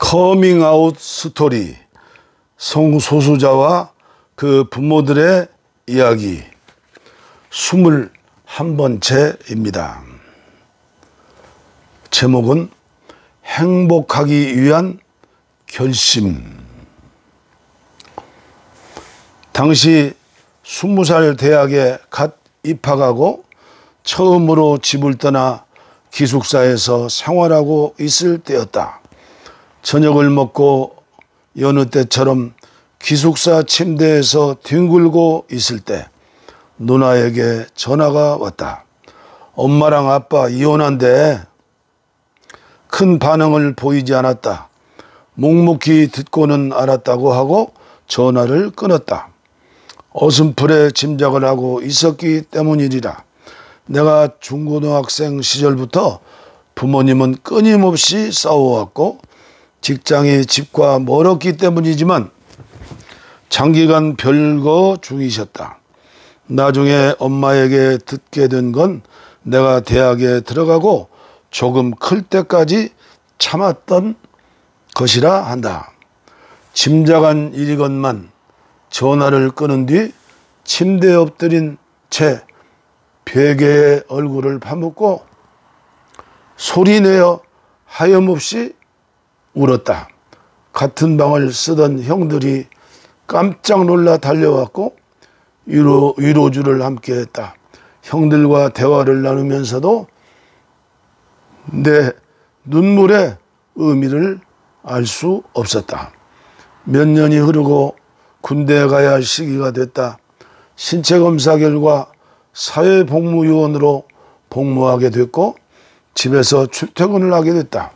커밍아웃 스토리, 성소수자와 그 부모들의 이야기 21번째입니다. 제목은 행복하기 위한 결심. 당시 20살 대학에 갓 입학하고 처음으로 집을 떠나 기숙사에서 생활하고 있을 때였다. 저녁을 먹고 여느 때처럼 기숙사 침대에서 뒹굴고 있을 때 누나에게 전화가 왔다. 엄마랑 아빠 이혼한대. 큰 반응을 보이지 않았다. 묵묵히 듣고는 알았다고 하고 전화를 끊었다. 어슴풀에 짐작을 하고 있었기 때문이리라. 내가 중고등학생 시절부터 부모님은 끊임없이 싸워왔고 직장이 집과 멀었기 때문이지만 장기간 별거 중이셨다. 나중에 엄마에게 듣게 된 건 내가 대학에 들어가고 조금 클 때까지 참았던 것이라 한다. 짐작한 일이건만 전화를 끊은 뒤 침대에 엎드린 채 베개에 얼굴을 파묻고 소리내어 하염없이 울었다. 같은 방을 쓰던 형들이 깜짝 놀라 달려왔고 위로주를 함께 했다. 형들과 대화를 나누면서도 내 눈물의 의미를 알 수 없었다. 몇 년이 흐르고 군대에 가야 할 시기가 됐다. 신체검사 결과 사회복무요원으로 복무하게 됐고 집에서 출퇴근을 하게 됐다.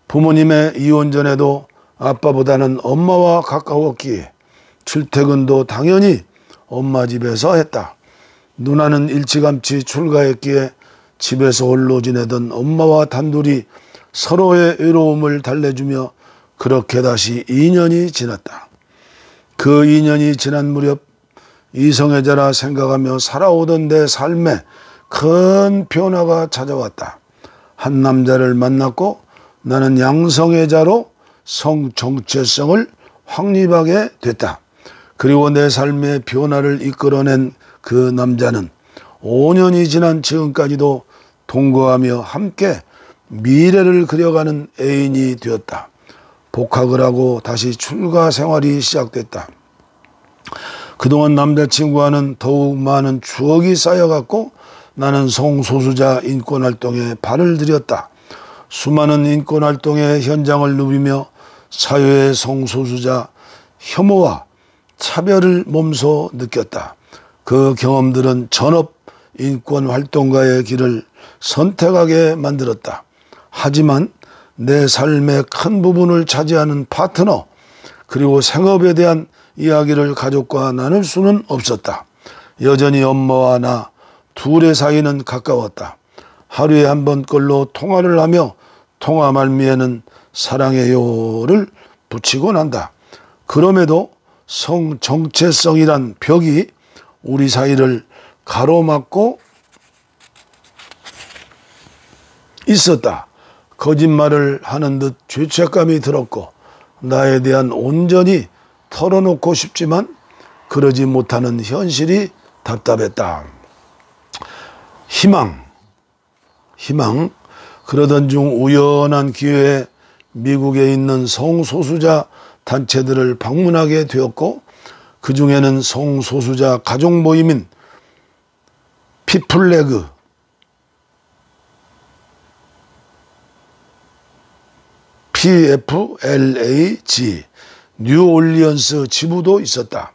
부모님의 이혼 전에도 아빠보다는 엄마와 가까웠기에 출퇴근도 당연히 엄마 집에서 했다. 누나는 일찌감치 출가했기에 집에서 홀로 지내던 엄마와 단둘이 서로의 외로움을 달래주며 그렇게 다시 2년이 지났다. 그 2년이 지난 무렵 이성애자라 생각하며 살아오던 내 삶에 큰 변화가 찾아왔다. 한 남자를 만났고 나는 양성애자로 성정체성을 확립하게 됐다. 그리고 내 삶의 변화를 이끌어낸 그 남자는 5년이 지난 지금까지도 동거하며 함께 미래를 그려가는 애인이 되었다. 복학을 하고 다시 출가 생활이 시작됐다. 그동안 남자친구와는 더욱 많은 추억이 쌓여갔고 나는 성소수자 인권활동에 발을 들였다. 수많은 인권활동의 현장을 누비며 사회의 성소수자 혐오와 차별을 몸소 느꼈다. 그 경험들은 전업 인권활동가의 길을 선택하게 만들었다. 하지만 내 삶의 큰 부분을 차지하는 파트너 그리고 생업에 대한 이야기를 가족과 나눌 수는 없었다. 여전히 엄마와 나 둘의 사이는 가까웠다. 하루에 한 번꼴로 통화를 하며 통화 말미에는 사랑해요를 붙이곤 한다. 그럼에도 성정체성이란 벽이 우리 사이를 가로막고 있었다. 거짓말을 하는 듯 죄책감이 들었고 나에 대한 온전히 털어놓고 싶지만 그러지 못하는 현실이 답답했다. 희망. 그러던 중 우연한 기회에 미국에 있는 성소수자 단체들을 방문하게 되었고 그 중에는 성소수자 가족 모임인 피플래그 PFLAG 뉴올리언스 지부도 있었다.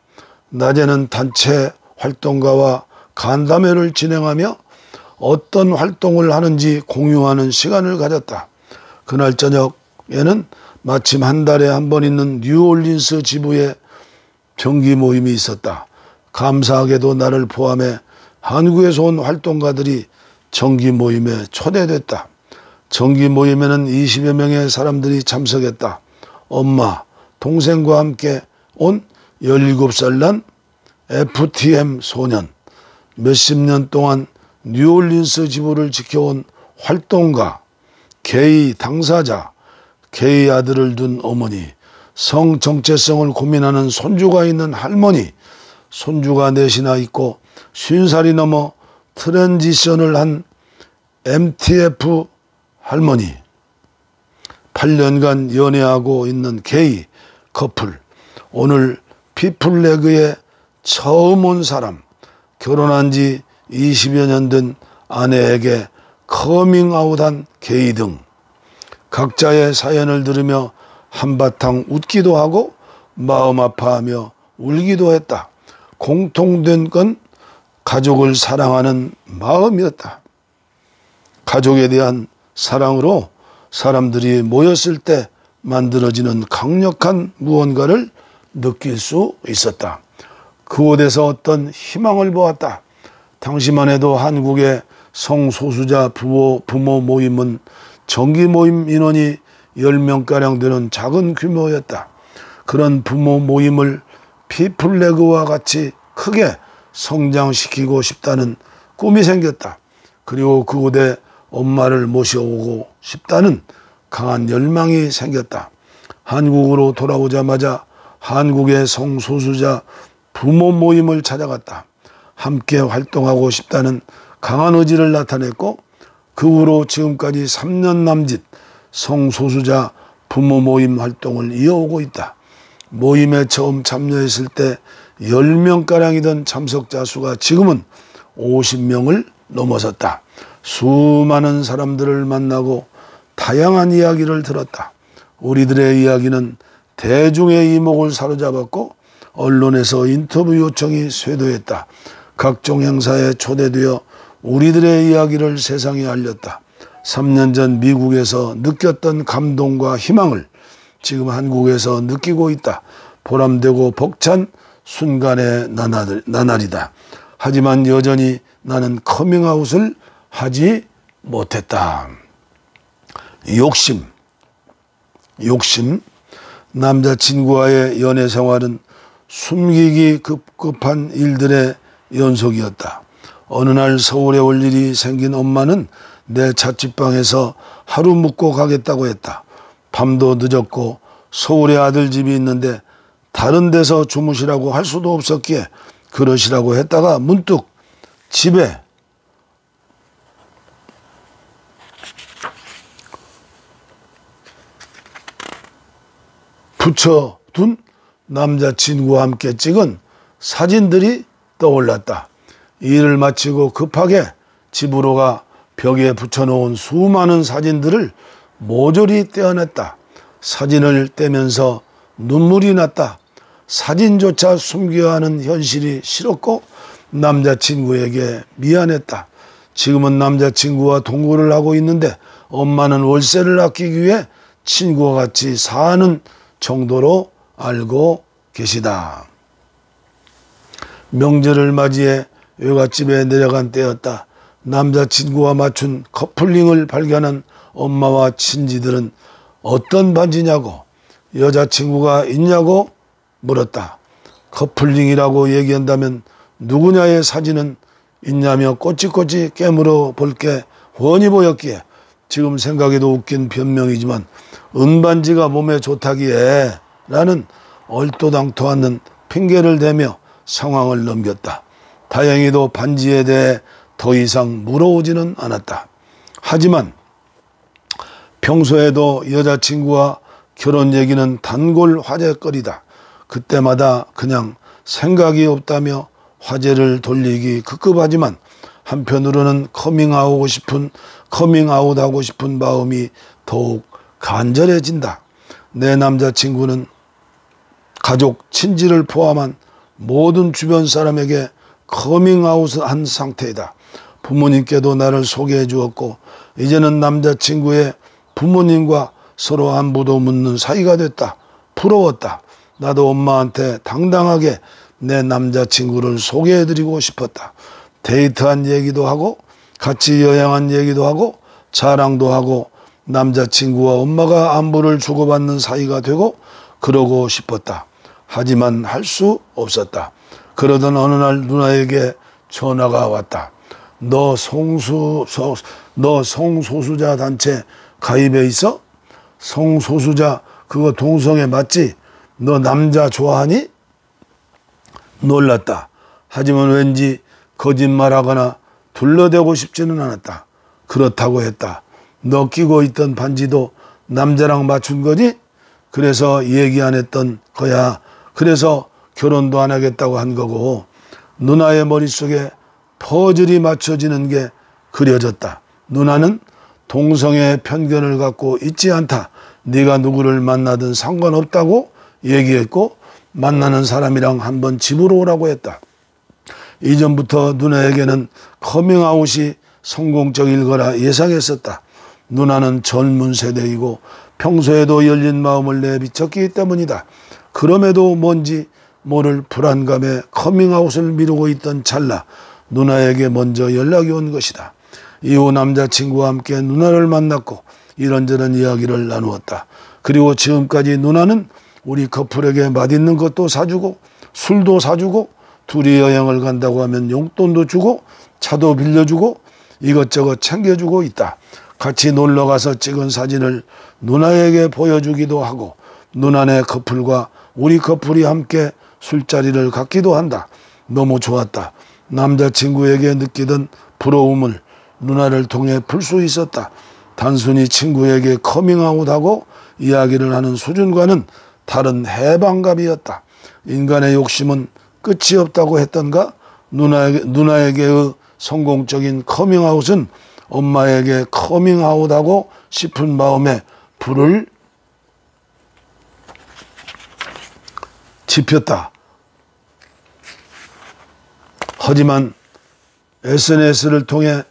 낮에는 단체 활동가와 간담회를 진행하며 어떤 활동을 하는지 공유하는 시간을 가졌다. 그날 저녁에는 마침 한 달에 한 번 있는 뉴올리언스 지부에 정기 모임이 있었다. 감사하게도 나를 포함해 한국에서 온 활동가들이 정기 모임에 초대됐다. 정기 모임에는 20여 명의 사람들이 참석했다. 엄마, 동생과 함께 온 17살 난 FTM 소년, 몇십 년 동안 뉴올리언스 지부를 지켜온 활동가, 게이 당사자, 게이 아들을 둔 어머니, 성 정체성을 고민하는 손주가 있는 할머니, 손주가 넷이나 있고 50살이 넘어 트랜지션을 한 MTF 할머니, 8년간 연애하고 있는 게이 커플, 오늘 피플레그에 처음 온 사람, 결혼한 지 20여 년 된 아내에게 커밍아웃한 게이 등 각자의 사연을 들으며 한바탕 웃기도 하고 마음 아파하며 울기도 했다. 공통된 건 가족을 사랑하는 마음이었다. 가족에 대한 사랑으로 사람들이 모였을 때 만들어지는 강력한 무언가를 느낄 수 있었다. 그곳에서 어떤 희망을 보았다. 당시만 해도 한국의 성소수자 부모 모임은 정기 모임 인원이 10명가량 되는 작은 규모였다. 그런 부모 모임을 피플레그와 같이 크게 성장시키고 싶다는 꿈이 생겼다. 그리고 그곳에 엄마를 모셔오고 싶다는 강한 열망이 생겼다. 한국으로 돌아오자마자 한국의 성소수자 부모 모임을 찾아갔다. 함께 활동하고 싶다는 강한 의지를 나타냈고 그 후로 지금까지 3년 남짓 성소수자 부모 모임 활동을 이어오고 있다. 모임에 처음 참여했을 때 10명가량이던 참석자 수가 지금은 50명을 넘어섰다. 수많은 사람들을 만나고 다양한 이야기를 들었다. 우리들의 이야기는 대중의 이목을 사로잡았고 언론에서 인터뷰 요청이 쇄도했다. 각종 행사에 초대되어 우리들의 이야기를 세상에 알렸다. 3년 전 미국에서 느꼈던 감동과 희망을 지금 한국에서 느끼고 있다. 보람되고 벅찬 순간의 나날이다. 하지만 여전히 나는 커밍아웃을 하지 못했다. 욕심. 남자친구와의 연애 생활은 숨기기 급급한 일들의 연속이었다. 어느 날 서울에 올 일이 생긴 엄마는 내 자취방에서 하루 묵고 가겠다고 했다. 밤도 늦었고 서울에 아들 집이 있는데 다른 데서 주무시라고 할 수도 없었기에 그러시라고 했다가 문득 집에 붙여둔 남자친구와 함께 찍은 사진들이 떠올랐다. 일을 마치고 급하게 집으로 가 벽에 붙여놓은 수많은 사진들을 모조리 떼어냈다. 사진을 떼면서 눈물이 났다. 사진조차 숨겨야 하는 현실이 싫었고 남자친구에게 미안했다. 지금은 남자친구와 동거를 하고 있는데 엄마는 월세를 아끼기 위해 친구와 같이 사는 정도로 알고 계시다. 명절을 맞이해 외갓집에 내려간 때였다. 남자친구와 맞춘 커플링을 발견한 엄마와 친지들은 어떤 반지냐고 여자친구가 있냐고 물었다. 커플링이라고 얘기한다면 누구냐의 사진은 있냐며 꼬치꼬치 깨물어 볼 게 훤히 보였기에 지금 생각해도 웃긴 변명이지만 은반지가 몸에 좋다기에 라는 얼토당토 않는 핑계를 대며 상황을 넘겼다. 다행히도 반지에 대해 더 이상 물어오지는 않았다. 하지만 평소에도 여자친구와 결혼 얘기는 단골 화제거리다. 그때마다 그냥 생각이 없다며 화제를 돌리기 급급하지만 한편으로는 커밍아웃하고 싶은 마음이 더욱 간절해진다. 내 남자친구는 가족, 친지를 포함한 모든 주변 사람에게 커밍아웃한 상태이다. 부모님께도 나를 소개해 주었고 이제는 남자친구의 부모님과 서로 안부도 묻는 사이가 됐다. 부러웠다. 나도 엄마한테 당당하게 내 남자친구를 소개해드리고 싶었다. 데이트한 얘기도 하고 같이 여행한 얘기도 하고 자랑도 하고 남자친구와 엄마가 안부를 주고받는 사이가 되고 그러고 싶었다. 하지만 할 수 없었다. 그러던 어느 날 누나에게 전화가 왔다. 너 성소수자 단체 가입해 있어? 성소수자 그거 동성애 맞지? 너 남자 좋아하니? 놀랐다. 하지만 왠지 거짓말하거나 둘러대고 싶지는 않았다. 그렇다고 했다. 너 끼고 있던 반지도 남자랑 맞춘 거니? 그래서 얘기 안 했던 거야. 그래서 결혼도 안 하겠다고 한 거고. 누나의 머릿속에 퍼즐이 맞춰지는 게 그려졌다. 누나는 동성애의 편견을 갖고 있지 않다. 네가 누구를 만나든 상관없다고 얘기했고 만나는 사람이랑 한번 집으로 오라고 했다. 이전부터 누나에게는 커밍아웃이 성공적일 거라 예상했었다. 누나는 젊은 세대이고 평소에도 열린 마음을 내비쳤기 때문이다. 그럼에도 뭔지 모를 불안감에 커밍아웃을 미루고 있던 찰나 누나에게 먼저 연락이 온 것이다. 이후 남자친구와 함께 누나를 만났고 이런저런 이야기를 나누었다. 그리고 지금까지 누나는 우리 커플에게 맛있는 것도 사주고 술도 사주고 둘이 여행을 간다고 하면 용돈도 주고 차도 빌려주고 이것저것 챙겨주고 있다. 같이 놀러가서 찍은 사진을 누나에게 보여주기도 하고 누나네 커플과 우리 커플이 함께 술자리를 갖기도 한다. 너무 좋았다. 남자친구에게 느끼던 부러움을 누나를 통해 풀 수 있었다. 단순히 친구에게 커밍아웃하고 이야기를 하는 수준과는 다른 해방감이었다. 인간의 욕심은 끝이 없다고 했던가? 누나에게의 성공적인 커밍아웃은 엄마에게 커밍아웃하고 싶은 마음에 불을 지폈다. 하지만 SNS를 통해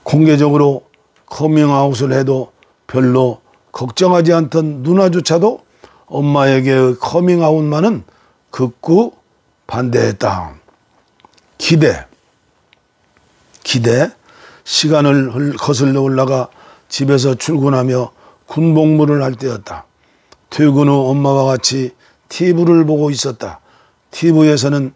공개적으로 커밍아웃을 해도 별로 걱정하지 않던 누나조차도 엄마에게의 커밍아웃만은 극구 반대했다. 기대. 시간을 거슬러 올라가 집에서 출근하며 군복무를 할 때였다. 퇴근 후 엄마와 같이 TV를 보고 있었다. TV에서는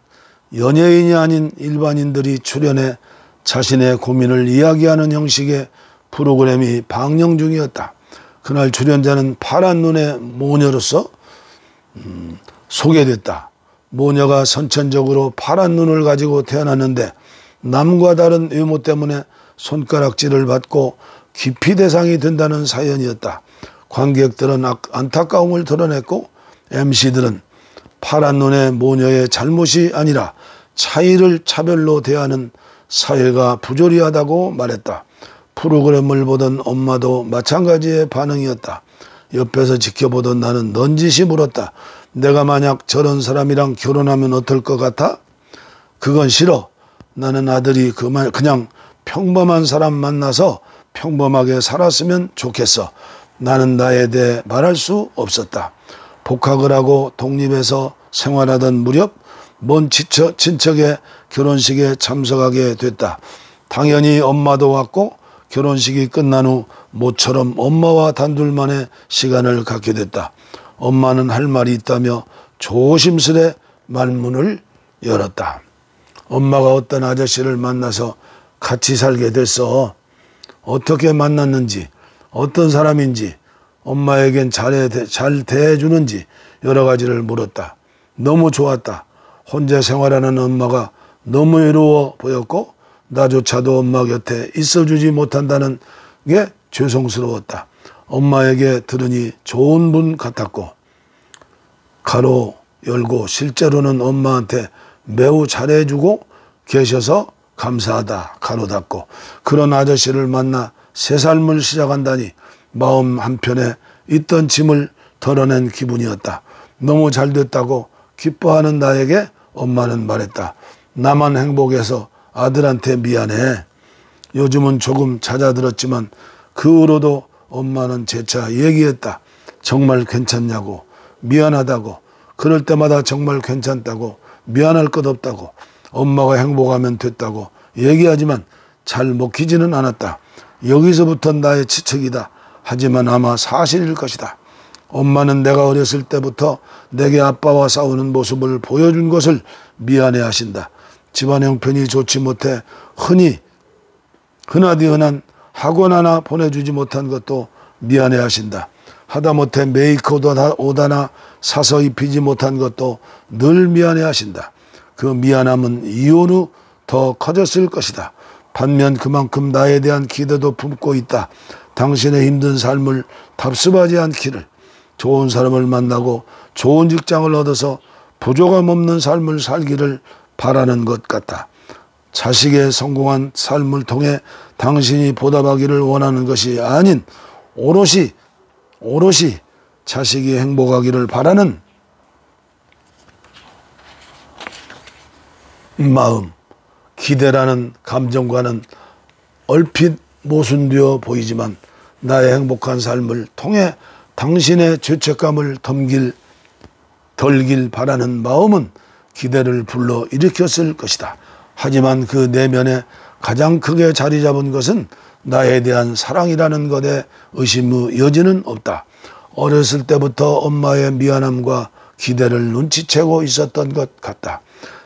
연예인이 아닌 일반인들이 출연해 자신의 고민을 이야기하는 형식의 프로그램이 방영 중이었다. 그날 출연자는 파란 눈의 모녀로서 소개됐다. 모녀가 선천적으로 파란 눈을 가지고 태어났는데 남과 다른 외모 때문에 손가락질을 받고 기피 대상이 된다는 사연이었다. 관객들은 안타까움을 드러냈고 MC들은 파란 눈의 모녀의 잘못이 아니라 차별로 대하는 사회가 부조리하다고 말했다. 프로그램을 보던 엄마도 마찬가지의 반응이었다. 옆에서 지켜보던 나는 넌지시 물었다. 내가 만약 저런 사람이랑 결혼하면 어떨 것 같아? 그건 싫어. 나는 아들이 그냥 평범한 사람 만나서 평범하게 살았으면 좋겠어. 나는 나에 대해 말할 수 없었다. 복학을 하고 독립해서 생활하던 무렵 먼 친척의 결혼식에 참석하게 됐다. 당연히 엄마도 왔고 결혼식이 끝난 후 모처럼 엄마와 단둘만의 시간을 갖게 됐다. 엄마는 할 말이 있다며 조심스레 말문을 열었다. 엄마가 어떤 아저씨를 만나서 같이 살게 됐어. 어떻게 만났는지, 어떤 사람인지, 엄마에겐 잘 대해주는지 여러 가지를 물었다. 너무 좋았다. 혼자 생활하는 엄마가 너무 외로워 보였고 나조차도 엄마 곁에 있어주지 못한다는 게 죄송스러웠다. 엄마에게 들으니 좋은 분 같았고 가로 열고 실제로는 엄마한테 매우 잘해주고 계셔서 감사하다 가로 닫고 그런 아저씨를 만나 새 삶을 시작한다니 마음 한편에 있던 짐을 덜어낸 기분이었다. 너무 잘됐다고 기뻐하는 나에게 엄마는 말했다. 나만 행복해서 아들한테 미안해. 요즘은 조금 잦아들었지만 그 후로도 엄마는 재차 얘기했다. 정말 괜찮냐고, 미안하다고, 그럴 때마다 정말 괜찮다고, 미안할 것 없다고, 엄마가 행복하면 됐다고 얘기하지만 잘 먹히지는 않았다. 여기서부터 나의 추측이다. 하지만 아마 사실일 것이다. 엄마는 내가 어렸을 때부터 내게 아빠와 싸우는 모습을 보여준 것을 미안해 하신다. 집안 형편이 좋지 못해 흔하디 흔한 학원 하나 보내주지 못한 것도 미안해하신다. 하다못해 메이크업 하나 사서 입히지 못한 것도 늘 미안해하신다. 그 미안함은 이혼 후 더 커졌을 것이다. 반면 그만큼 나에 대한 기대도 품고 있다. 당신의 힘든 삶을 답습하지 않기를, 좋은 사람을 만나고 좋은 직장을 얻어서 부족함 없는 삶을 살기를 바라는 것 같다. 자식의 성공한 삶을 통해 당신이 보답하기를 원하는 것이 아닌 오롯이 자식이 행복하기를 바라는 마음, 기대라는 감정과는 얼핏 모순되어 보이지만 나의 행복한 삶을 통해 당신의 죄책감을 덜길 바라는 마음은 기대를 불러 일으켰을 것이다. 하지만 그 내면에 가장 크게 자리 잡은 것은 나에 대한 사랑이라는 것에 의심의 여지는 없다. 어렸을 때부터 엄마의 미안함과 기대를 눈치채고 있었던 것 같다.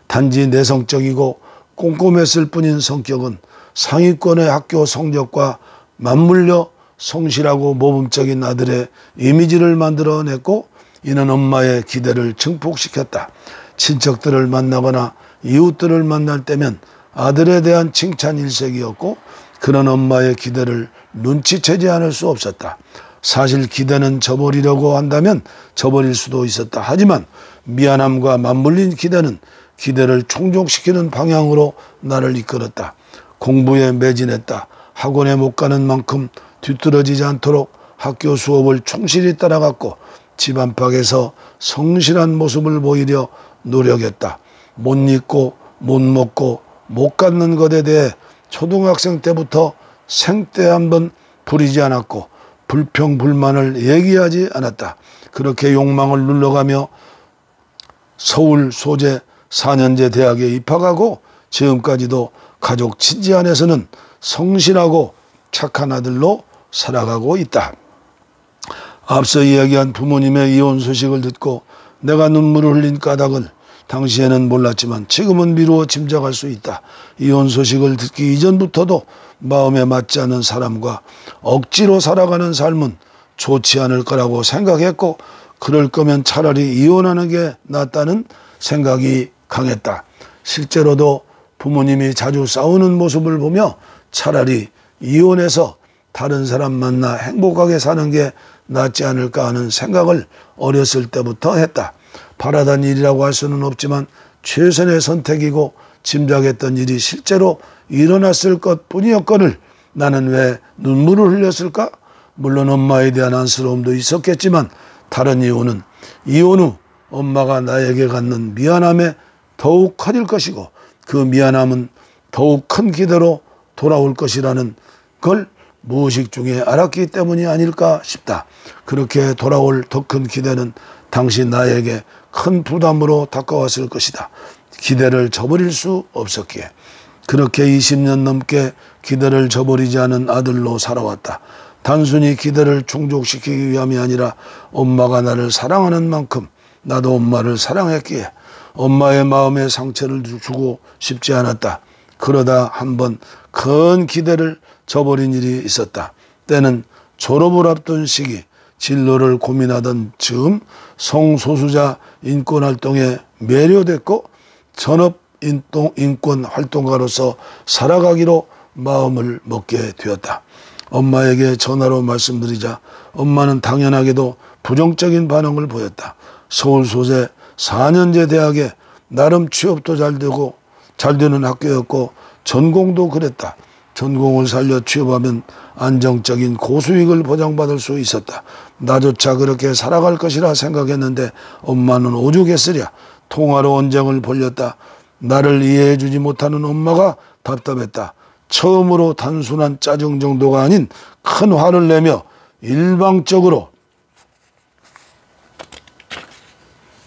단지 내성적이고 꼼꼼했을 뿐인 성격은 상위권의 학교 성적과 맞물려 성실하고 모범적인 아들의 이미지를 만들어냈고, 이는 엄마의 기대를 증폭시켰다. 친척들을 만나거나 이웃들을 만날 때면 아들에 대한 칭찬 일색이었고, 그런 엄마의 기대를 눈치채지 않을 수 없었다. 사실 기대는 저버리려고 한다면 저버릴 수도 있었다. 하지만 미안함과 맞물린 기대는 기대를 충족시키는 방향으로 나를 이끌었다. 공부에 매진했다. 학원에 못 가는 만큼 뒤떨어지지 않도록 학교 수업을 충실히 따라갔고, 집 안팎에서 성실한 모습을 보이려 노력했다. 못 입고 못 먹고 못 갖는 것에 대해 초등학생 때부터 생떼 한번 부리지 않았고 불평 불만을 얘기하지 않았다. 그렇게 욕망을 눌러가며 서울 소재 4년제 대학에 입학하고 지금까지도 가족 친지 안에서는 성실하고 착한 아들로 살아가고 있다. 앞서 이야기한 부모님의 이혼 소식을 듣고 내가 눈물을 흘린 까닭을 당시에는 몰랐지만 지금은 미루어 짐작할 수 있다. 이혼 소식을 듣기 이전부터도 마음에 맞지 않는 사람과 억지로 살아가는 삶은 좋지 않을 거라고 생각했고, 그럴 거면 차라리 이혼하는 게 낫다는 생각이 강했다. 실제로도 부모님이 자주 싸우는 모습을 보며 차라리 이혼해서 다른 사람 만나 행복하게 사는 게 낫지 않을까 하는 생각을 어렸을 때부터 했다. 바라던 일이라고 할 수는 없지만 최선의 선택이고 짐작했던 일이 실제로 일어났을 것뿐이었거늘 나는 왜 눈물을 흘렸을까? 물론 엄마에 대한 안쓰러움도 있었겠지만 다른 이유는 이혼 후 엄마가 나에게 갖는 미안함에 더욱 커질 것이고, 그 미안함은 더욱 큰 기대로 돌아올 것이라는 걸 무의식 중에 알았기 때문이 아닐까 싶다. 그렇게 돌아올 더 큰 기대는 당시 나에게 큰 부담으로 다가왔을 것이다. 기대를 저버릴 수 없었기에. 그렇게 20년 넘게 기대를 저버리지 않은 아들로 살아왔다. 단순히 기대를 충족시키기 위함이 아니라 엄마가 나를 사랑하는 만큼 나도 엄마를 사랑했기에 엄마의 마음에 상처를 주고 싶지 않았다. 그러다 한번 큰 기대를 저버린 일이 있었다. 때는 졸업을 앞둔 시기, 진로를 고민하던 즈음 성소수자 인권활동에 매료됐고 전업 인권 활동가로서 살아가기로 마음을 먹게 되었다. 엄마에게 전화로 말씀드리자 엄마는 당연하게도 부정적인 반응을 보였다. 서울 소재 4년제 대학에 나름 취업도 잘 되는 학교였고 전공도 그랬다. 전공을 살려 취업하면 안정적인 고수익을 보장받을 수 있었다. 나조차 그렇게 살아갈 것이라 생각했는데 엄마는 오죽했으랴. 통화로 언쟁을 벌였다. 나를 이해해주지 못하는 엄마가 답답했다. 처음으로 단순한 짜증 정도가 아닌 큰 화를 내며 일방적으로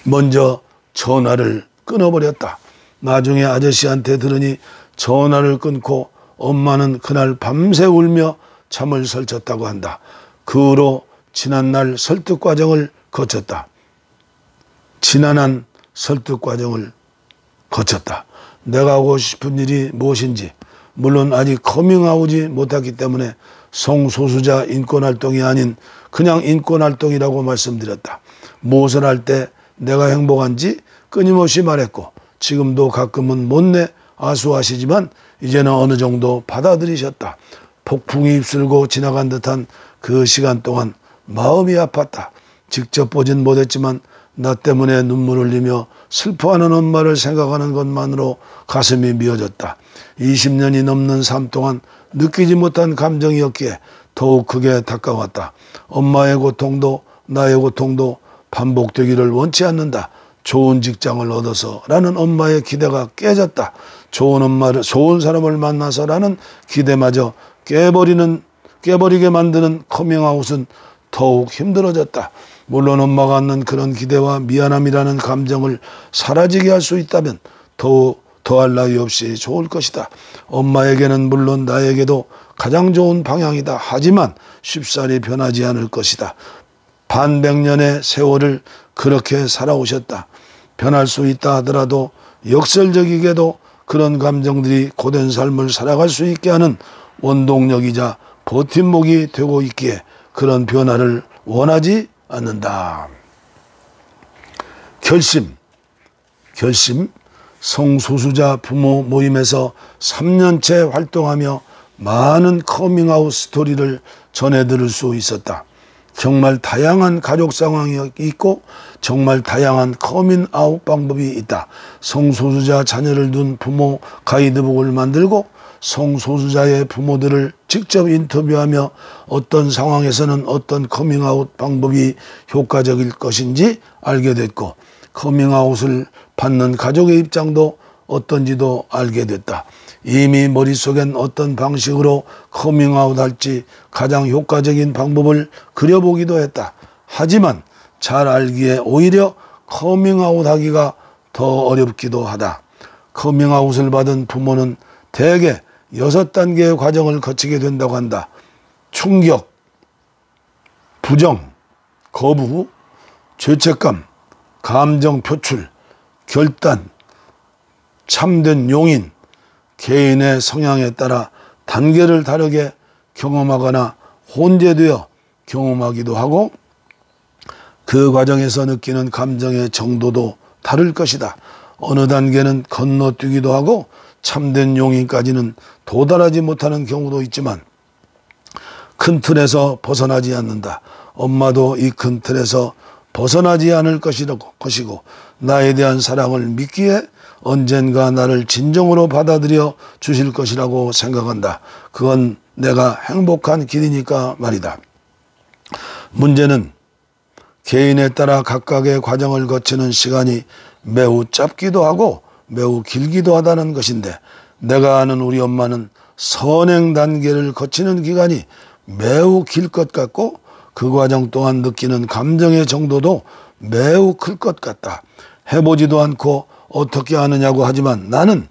먼저 전화를 끊어버렸다. 나중에 아저씨한테 들으니 전화를 끊고 엄마는 그날 밤새 울며 잠을 설쳤다고 한다. 그 후로 지난날 설득 과정을 거쳤다. 지난한 설득 과정을 거쳤다. 내가 하고 싶은 일이 무엇인지, 물론 아직 커밍아웃이 못했기 때문에 성소수자 인권활동이 아닌 그냥 인권활동이라고 말씀드렸다. 무엇을 할 때 내가 행복한지 끊임없이 말했고 지금도 가끔은 못내 아수하시지만 이제는 어느 정도 받아들이셨다. 폭풍이 휩쓸고 지나간 듯한 그 시간 동안 마음이 아팠다. 직접 보진 못했지만 나 때문에 눈물을 흘리며 슬퍼하는 엄마를 생각하는 것만으로 가슴이 미어졌다. 20년이 넘는 삶 동안 느끼지 못한 감정이었기에 더욱 크게 다가왔다. 엄마의 고통도 나의 고통도 반복되기를 원치 않는다. 좋은 직장을 얻어서라는 엄마의 기대가 깨졌다. 좋은 사람을 만나서라는 기대마저 깨버리게 만드는 커밍아웃은 더욱 힘들어졌다. 물론 엄마가 갖는 그런 기대와 미안함이라는 감정을 사라지게 할 수 있다면 더할 나위 없이 좋을 것이다. 엄마에게는 물론 나에게도 가장 좋은 방향이다. 하지만 쉽사리 변하지 않을 것이다. 반백년의 세월을 그렇게 살아오셨다. 변할 수 있다 하더라도 역설적이게도 그런 감정들이 고된 삶을 살아갈 수 있게 하는 원동력이자 버팀목이 되고 있기에 그런 변화를 원하지 않는다. 결심. 성소수자 부모 모임에서 3년째 활동하며 많은 커밍아웃 스토리를 전해 들을 수 있었다. 정말 다양한 가족 상황이 있고 정말 다양한 커밍아웃 방법이 있다. 성소수자 자녀를 둔 부모 가이드북을 만들고 성소수자의 부모들을 직접 인터뷰하며 어떤 상황에서는 어떤 커밍아웃 방법이 효과적일 것인지 알게 됐고 커밍아웃을 받는 가족의 입장도 어떤지도 알게 됐다. 이미 머릿속엔 어떤 방식으로 커밍아웃할지 가장 효과적인 방법을 그려보기도 했다. 하지만 잘 알기에 오히려 커밍아웃하기가 더 어렵기도 하다. 커밍아웃을 받은 부모는 대개 6단계의 과정을 거치게 된다고 한다. 충격, 부정, 거부, 죄책감, 감정 표출, 결단, 참된 용인, 개인의 성향에 따라 단계를 다르게 경험하거나 혼재되어 경험하기도 하고 그 과정에서 느끼는 감정의 정도도 다를 것이다. 어느 단계는 건너뛰기도 하고 참된 용인까지는 도달하지 못하는 경우도 있지만 큰 틀에서 벗어나지 않는다. 엄마도 이 큰 틀에서 벗어나지 않을 것이고 나에 대한 사랑을 믿기에 언젠가 나를 진정으로 받아들여 주실 것이라고 생각한다. 그건 내가 행복한 길이니까 말이다. 문제는 개인에 따라 각각의 과정을 거치는 시간이 매우 짧기도 하고 매우 길기도 하다는 것인데 내가 아는 우리 엄마는 선행 단계를 거치는 기간이 매우 길 것 같고 그 과정 동안 느끼는 감정의 정도도 매우 클 것 같다. 해보지도 않고 어떻게 아느냐고 하지만 나는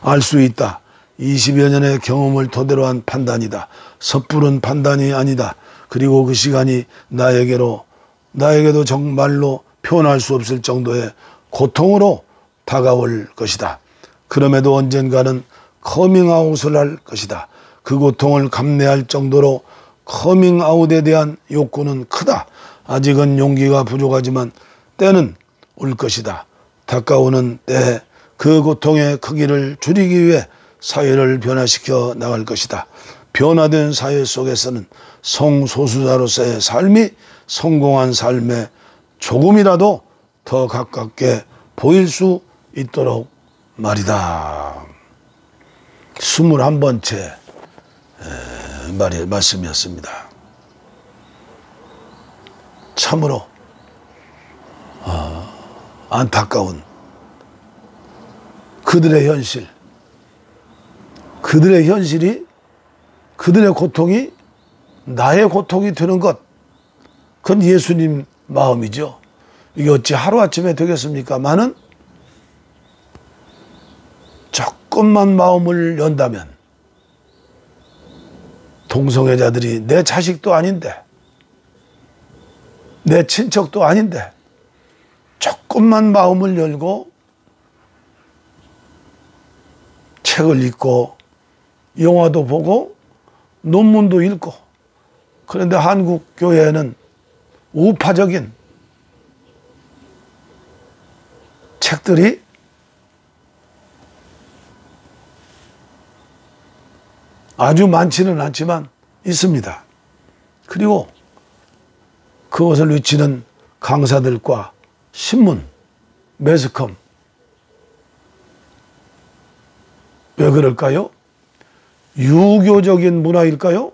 알 수 있다. 20여 년의 경험을 토대로 한 판단이다. 섣부른 판단이 아니다. 그리고 그 시간이 나에게도 정말로 표현할 수 없을 정도의 고통으로 다가올 것이다. 그럼에도 언젠가는 커밍아웃을 할 것이다. 그 고통을 감내할 정도로 커밍아웃에 대한 욕구는 크다. 아직은 용기가 부족하지만 때는 올 것이다. 다가오는 때에 그 고통의 크기를 줄이기 위해 사회를 변화시켜 나갈 것이다. 변화된 사회 속에서는 성소수자로서의 삶이 성공한 삶에 조금이라도 더 가깝게 보일 수 있도록 말이다. 21번째 말씀이었습니다. 참으로 안타까운 그들의 현실, 그들의 현실이 그들의 고통이 나의 고통이 되는 것, 그건 예수님 마음이죠. 이게 어찌 하루아침에 되겠습니까마는 조금만 마음을 연다면 동성애자들이 내 자식도 아닌데 내 친척도 아닌데 조금만 마음을 열고 책을 읽고 영화도 보고 논문도 읽고, 그런데 한국 교회는 우파적인 책들이 아주 많지는 않지만 있습니다. 그리고 그것을 외치는 강사들과 신문, 매스컴, 왜 그럴까요? 유교적인 문화일까요?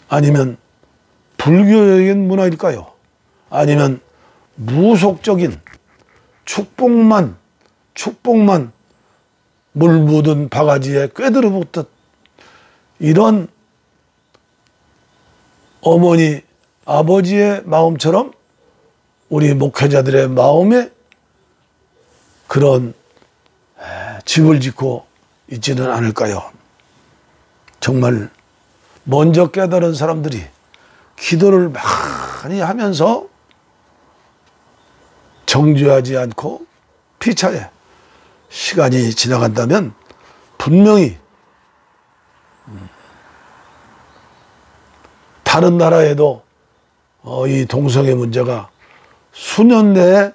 아니면 불교적인 문화일까요? 아니면 무속적인 축복만 물 묻은 바가지에 꿰들어 붙듯 이런 어머니, 아버지의 마음처럼 우리 목회자들의 마음에 그런 집을 짓고 있지는 않을까요? 정말 먼저 깨달은 사람들이 기도를 많이 하면서 정죄하지 않고 피차에 시간이 지나간다면 분명히 다른 나라에도 이 동성애 문제가 수년 내에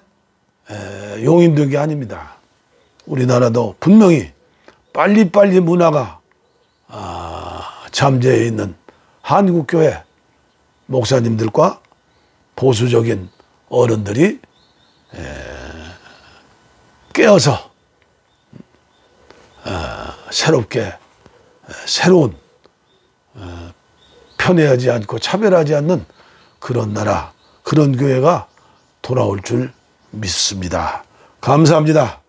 용인된 게 아닙니다. 우리나라도 분명히 빨리빨리 문화가 잠재해 있는 한국교회 목사님들과 보수적인 어른들이 깨어서 새롭게 새로운 편애하지 않고 차별하지 않는 그런 나라, 그런 교회가 돌아올 줄 믿습니다. 감사합니다.